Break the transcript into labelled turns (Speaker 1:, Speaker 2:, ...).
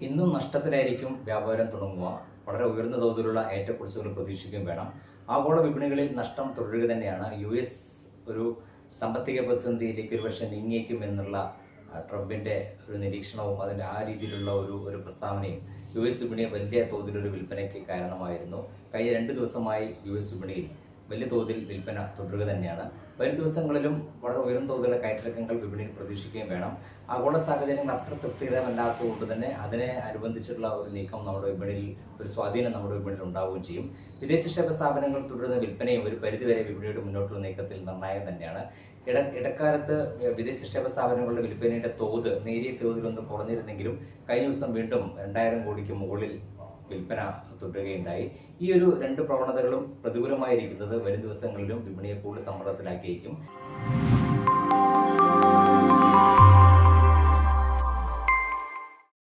Speaker 1: ഇന്നും നഷ്ടത്തിലായിരിക്കും വ്യാപാരം തുടങ്ങുക. വളരെ ഉയർന്ന തോതിലുള്ള ഏറ്റക്കുറച്ചുകൾ പ്രതീക്ഷിക്കുകയും വേണം. ആഗോള വിപണികളിൽ നഷ്ടം തുടരുക തന്നെയാണ്. US ഒരു സാമ്പത്തിക പ്രതിസന്ധിയിലേക്ക് ഒരുപക്ഷെ നീങ്ങിയേക്കും എന്നുള്ള ട്രംപിൻ്റെ ഒരു നിരീക്ഷണവും അതിൻ്റെ ആ രീതിയിലുള്ള ഒരു പ്രസ്താവനയും US വിപണിയെ വലിയ തോതിലൊരു വിൽപ്പനയ്ക്ക് കാരണമായിരുന്നു. കഴിഞ്ഞ 2 ദിവസമായി US വിപണിയിൽ വലിയ തോതിൽ വിൽപ്പന തുടരുക തന്നെയാണ്. വരും ദിവസങ്ങളിലും വളരെ ഉയർന്ന തോതിലുള്ള കയറ്റിറക്കങ്ങൾ വിപണിയിൽ പ്രതീക്ഷിക്കുകയും വേണം. ആഗോള സാഹചര്യങ്ങൾ അത്ര തൃപ്തികരമല്ലാത്തതുകൊണ്ട് തന്നെ അതിനെ അനുബന്ധിച്ചിട്ടുള്ള ഒരു നീക്കം നമ്മുടെ വിപണിയിൽ, ഒരു സ്വാധീനം നമ്മുടെ വിപണിയിൽ ഉണ്ടാവുകയും ചെയ്യും. വിദേശ നിക്ഷേപ സ്ഥാപനങ്ങൾ തുടരുന്ന വിൽപ്പനയും ഒരു പരിധിവരെ വിപണിയുടെ മുന്നോട്ടുള്ള നീക്കത്തിൽ നിർണായകം തന്നെയാണ്. ഇടക്കാലത്ത് വിദേശ നിക്ഷേപ സ്ഥാപനങ്ങളുടെ വിൽപ്പനയുടെ തോത് നേരിയ തോതിലൊന്ന് കുറഞ്ഞിരുന്നെങ്കിലും കഴിഞ്ഞ ദിവസം വീണ്ടും 2000 കോടിക്ക് മുകളിൽ വിൽപ്പന തുടരുകയുണ്ടായി. ഈ ഒരു 2 പ്രവണതകളും പ്രതികൂലമായിരിക്കുന്നത് വരും ദിവസങ്ങളിലും വിപണിയെ കൂടുതൽ സമ്മർദ്ദത്തിലാക്കിയേക്കും.